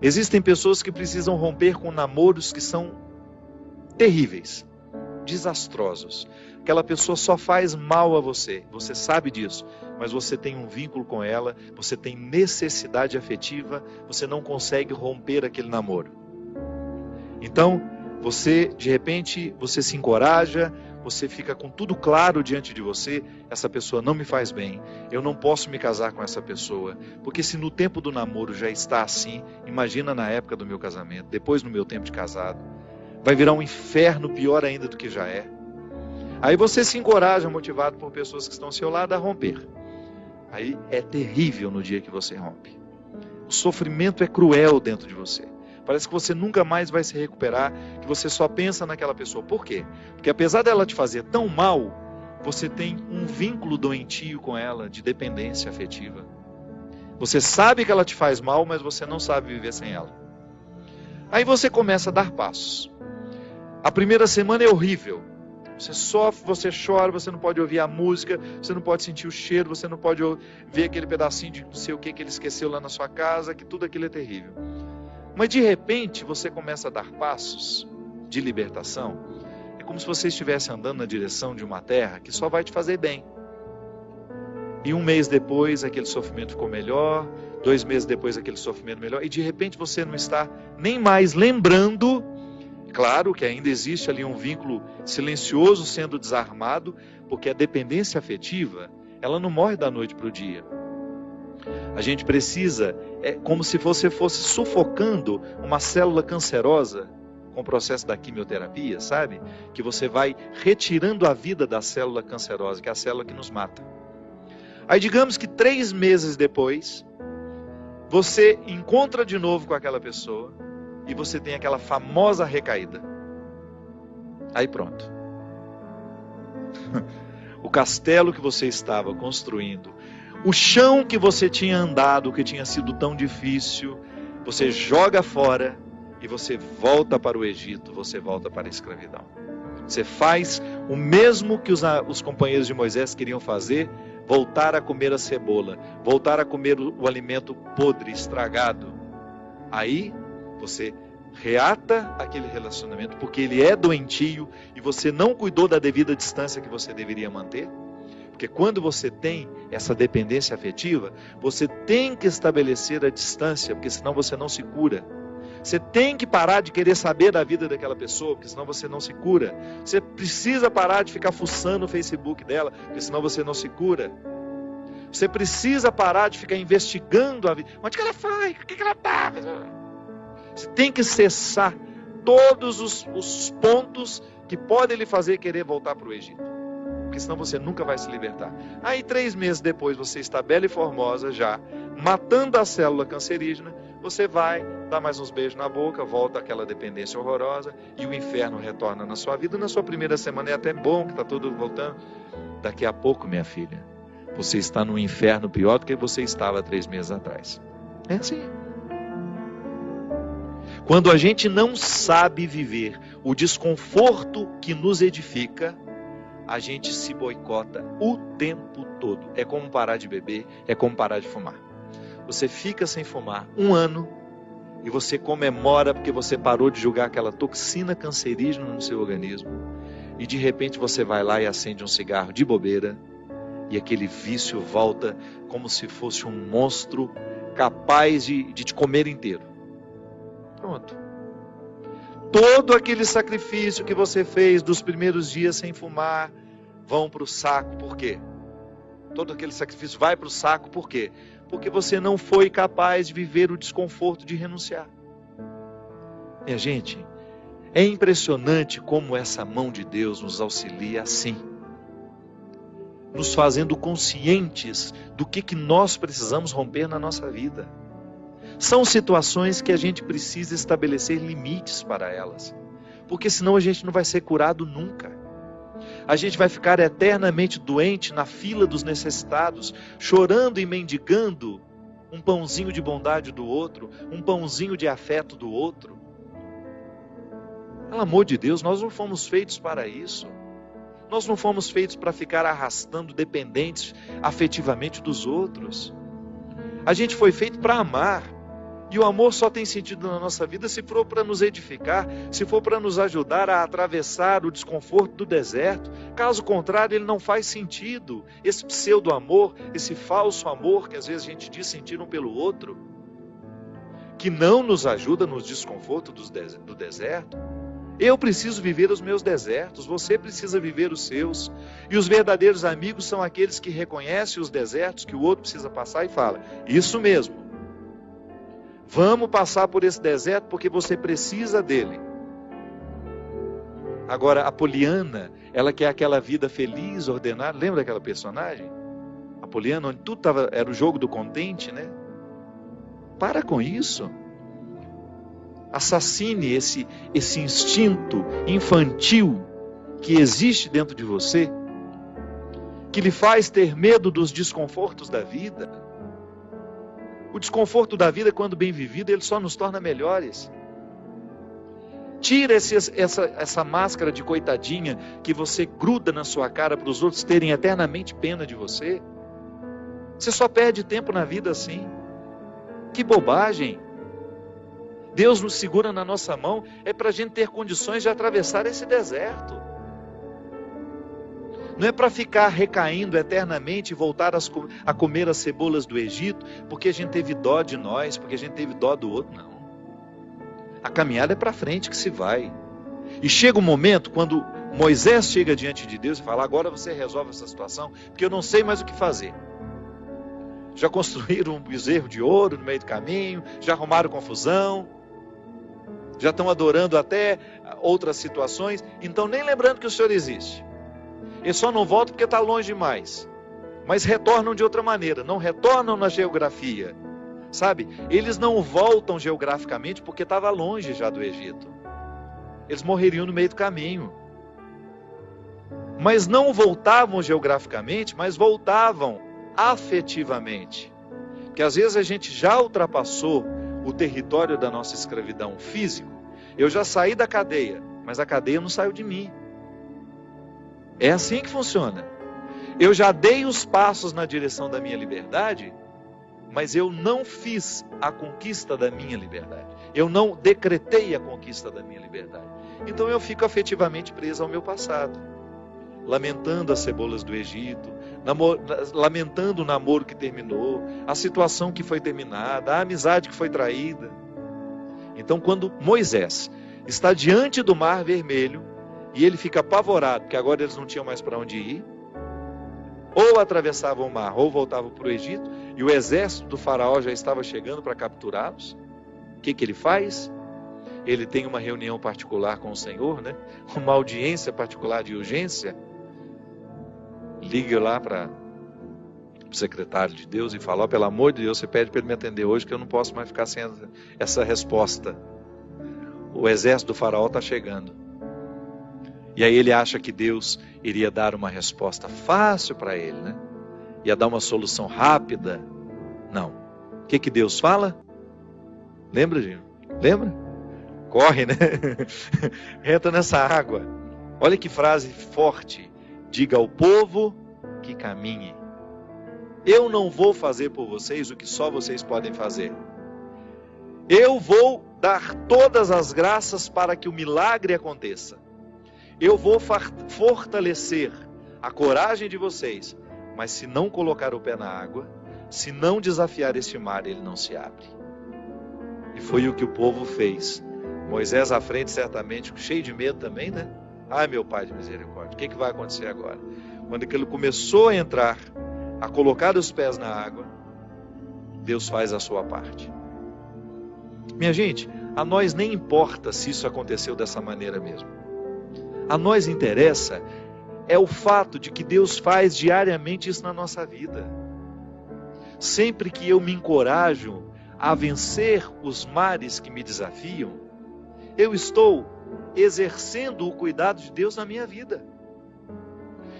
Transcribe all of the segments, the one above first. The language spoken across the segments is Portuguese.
Existem pessoas que precisam romper com namoros que são terríveis, desastrosos. Aquela pessoa só faz mal a você, você sabe disso, mas você tem um vínculo com ela, você tem necessidade afetiva, você não consegue romper aquele namoro. Então, de repente, você se encoraja, você fica com tudo claro diante de você, essa pessoa não me faz bem, eu não posso me casar com essa pessoa, porque se no tempo do namoro já está assim, imagina na época do meu casamento, depois no meu tempo de casado, vai virar um inferno pior ainda do que já é. Aí você se encoraja, motivado por pessoas que estão ao seu lado, a romper. Aí é terrível no dia que você rompe. O sofrimento é cruel dentro de você. Parece que você nunca mais vai se recuperar, que você só pensa naquela pessoa. Por quê? Porque apesar dela te fazer tão mal, você tem um vínculo doentio com ela, de dependência afetiva. Você sabe que ela te faz mal, mas você não sabe viver sem ela. Aí você começa a dar passos. A primeira semana é horrível. Você sofre, você chora, você não pode ouvir a música, você não pode sentir o cheiro, você não pode ver aquele pedacinho de não sei o que ele esqueceu lá na sua casa, que tudo aquilo é terrível. Mas de repente você começa a dar passos de libertação. É como se você estivesse andando na direção de uma terra que só vai te fazer bem. E 1 mês depois aquele sofrimento ficou melhor, 2 meses depois aquele sofrimento melhor, e de repente você não está nem mais lembrando. Claro que ainda existe ali um vínculo silencioso sendo desarmado, porque a dependência afetiva, ela não morre da noite para o dia. A gente precisa, é como se você fosse sufocando uma célula cancerosa com o processo da quimioterapia, sabe? Que você vai retirando a vida da célula cancerosa, que é a célula que nos mata. Aí digamos que 3 meses depois, você encontra de novo com aquela pessoa, e você tem aquela famosa recaída. Aí pronto. O castelo que você estava construindo, o chão que você tinha andado, que tinha sido tão difícil, você joga fora e você volta para o Egito, você volta para a escravidão. Você faz o mesmo que os companheiros de Moisés queriam fazer, voltar a comer a cebola, voltar a comer o alimento podre, estragado. Aí você reata aquele relacionamento, porque ele é doentio e você não cuidou da devida distância que você deveria manter. Porque quando você tem essa dependência afetiva, você tem que estabelecer a distância, porque senão você não se cura. Você tem que parar de querer saber da vida daquela pessoa, porque senão você não se cura. Você precisa parar de ficar fuçando o Facebook dela, porque senão você não se cura. Você precisa parar de ficar investigando a vida. Onde que ela foi? O que ela está? Você tem que cessar todos os pontos que podem lhe fazer querer voltar para o Egito. Porque senão você nunca vai se libertar. Aí 3 meses depois você está bela e formosa já, matando a célula cancerígena, você vai dar mais uns beijos na boca, volta àquela dependência horrorosa e o inferno retorna na sua vida. Na sua primeira semana é até bom que está tudo voltando. Daqui a pouco, minha filha, você está num inferno pior do que você estava 3 meses atrás. É assim. Quando a gente não sabe viver o desconforto que nos edifica, a gente se boicota o tempo todo. É como parar de beber, é como parar de fumar. Você fica sem fumar 1 ano e você comemora porque você parou de jogar aquela toxina cancerígena no seu organismo. E de repente você vai lá e acende um cigarro de bobeira e aquele vício volta como se fosse um monstro capaz de te comer inteiro. Pronto. Todo aquele sacrifício que você fez dos primeiros dias sem fumar vão para o saco. Por quê? Todo aquele sacrifício vai para o saco. Por quê? Porque você não foi capaz de viver o desconforto de renunciar. Minha gente, é impressionante como essa mão de Deus nos auxilia assim, nos fazendo conscientes do que nós precisamos romper na nossa vida. São situações que a gente precisa estabelecer limites para elas, porque senão a gente não vai ser curado nunca. A gente vai ficar eternamente doente na fila dos necessitados, chorando e mendigando um pãozinho de bondade do outro, um pãozinho de afeto do outro. Pelo amor de Deus, nós não fomos feitos para isso. Nós não fomos feitos para ficar arrastando dependentes afetivamente dos outros. A gente foi feito para amar. E o amor só tem sentido na nossa vida se for para nos edificar, se for para nos ajudar a atravessar o desconforto do deserto. Caso contrário, ele não faz sentido. Esse pseudo-amor, esse falso amor que às vezes a gente diz sentir um pelo outro, que não nos ajuda nos desconfortos do deserto. Eu preciso viver os meus desertos, você precisa viver os seus. E os verdadeiros amigos são aqueles que reconhecem os desertos que o outro precisa passar e fala: isso mesmo, vamos passar por esse deserto porque você precisa dele. Agora, a Poliana, ela quer aquela vida feliz, ordenada. Lembra daquela personagem? A Poliana, onde tudo era o jogo do contente, né? Para com isso. Assassine esse instinto infantil que existe dentro de você, que lhe faz ter medo dos desconfortos da vida. O desconforto da vida, quando bem vivido, ele só nos torna melhores. Tira essa máscara de coitadinha que você gruda na sua cara para os outros terem eternamente pena de você. Você só perde tempo na vida assim. Que bobagem! Deus nos segura na nossa mão, é para a gente ter condições de atravessar esse deserto. Não é para ficar recaindo eternamente e voltar a comer as cebolas do Egito, porque a gente teve dó de nós, porque a gente teve dó do outro, não. A caminhada é para frente que se vai. E chega um momento, quando Moisés chega diante de Deus e fala: agora você resolve essa situação, porque eu não sei mais o que fazer. Já construíram um bezerro de ouro no meio do caminho, já arrumaram confusão, já estão adorando até outras situações, então nem lembrando que o Senhor existe. Eles só não voltam porque está longe demais, mas retornam de outra maneira, não retornam na geografia, sabe? Eles não voltam geograficamente porque estava longe já do Egito. Eles morreriam no meio do caminho. Mas não voltavam geograficamente, mas voltavam afetivamente. Porque às vezes a gente já ultrapassou o território da nossa escravidão físico. Eu já saí da cadeia, mas a cadeia não saiu de mim. É assim que funciona. Eu já dei os passos na direção da minha liberdade, mas eu não fiz a conquista da minha liberdade. Eu não decretei a conquista da minha liberdade. Então eu fico afetivamente preso ao meu passado, lamentando as cebolas do Egito, lamentando o namoro que terminou, a situação que foi terminada, a amizade que foi traída. Então, quando Moisés está diante do Mar Vermelho e ele fica apavorado, porque agora eles não tinham mais para onde ir, ou atravessavam o mar, ou voltavam para o Egito, e o exército do faraó já estava chegando para capturá-los. O que ele faz? Ele tem uma reunião particular com o Senhor, né? Uma audiência particular de urgência. Liga lá para o secretário de Deus e fala: pelo amor de Deus, você pede para ele me atender hoje, que eu não posso mais ficar sem essa resposta. O exército do faraó está chegando. E aí ele acha que Deus iria dar uma resposta fácil para ele, né? Ia dar uma solução rápida. Não. O que Deus fala? Lembra, Gino? Lembra? Corre, né? Entra nessa água. Olha que frase forte. Diga ao povo que caminhe. Eu não vou fazer por vocês o que só vocês podem fazer. Eu vou dar todas as graças para que o milagre aconteça. Eu vou fortalecer a coragem de vocês, mas se não colocar o pé na água, se não desafiar este mar, ele não se abre. E foi o que o povo fez. Moisés à frente, certamente, cheio de medo também, né? Ai, meu Pai de misericórdia, o que vai acontecer agora? Quando ele começou a entrar, a colocar os pés na água, Deus faz a sua parte. Minha gente, a nós nem importa se isso aconteceu dessa maneira mesmo. A nós interessa é o fato de que Deus faz diariamente isso na nossa vida. Sempre que eu me encorajo a vencer os mares que me desafiam, eu estou exercendo o cuidado de Deus na minha vida.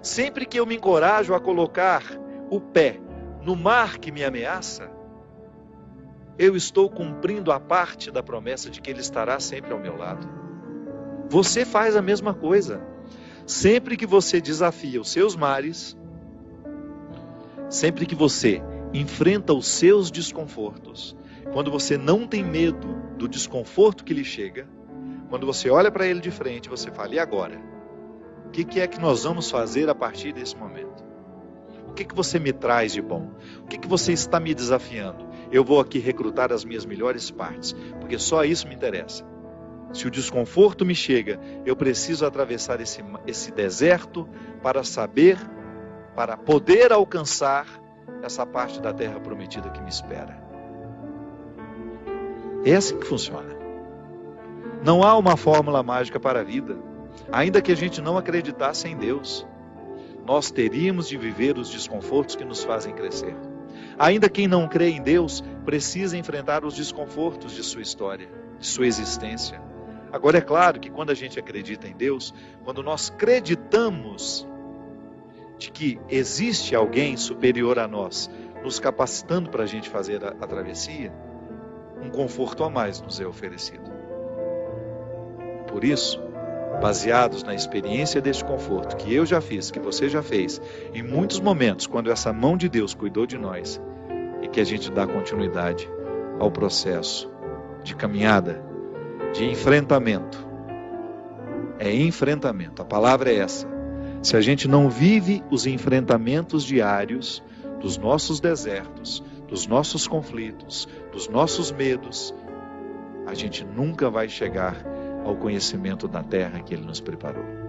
Sempre que eu me encorajo a colocar o pé no mar que me ameaça, eu estou cumprindo a parte da promessa de que Ele estará sempre ao meu lado. Você faz a mesma coisa. Sempre que você desafia os seus mares, sempre que você enfrenta os seus desconfortos, Quando você não tem medo do desconforto que lhe chega, quando você olha para ele de frente, você fala: e agora? O que é que nós vamos fazer a partir desse momento? O que você me traz de bom? O que você está me desafiando? Eu vou aqui recrutar as minhas melhores partes, porque só isso me interessa. Se o desconforto me chega, eu preciso atravessar esse deserto para poder alcançar essa parte da terra prometida que me espera. É assim que funciona. Não há uma fórmula mágica para a vida. Ainda que a gente não acreditasse em Deus, nós teríamos de viver os desconfortos que nos fazem crescer. Ainda quem não crê em Deus precisa enfrentar os desconfortos de sua história, de sua existência. Agora, é claro que quando a gente acredita em Deus, quando nós acreditamos de que existe alguém superior a nós, nos capacitando para a gente fazer a travessia, um conforto a mais nos é oferecido. Por isso, baseados na experiência deste conforto que eu já fiz, que você já fez, em muitos momentos, quando essa mão de Deus cuidou de nós, e que a gente dá continuidade ao processo de caminhada, de enfrentamento. É enfrentamento, a palavra é essa. Se a gente não vive os enfrentamentos diários dos nossos desertos, dos nossos conflitos, dos nossos medos, a gente nunca vai chegar ao conhecimento da terra que Ele nos preparou.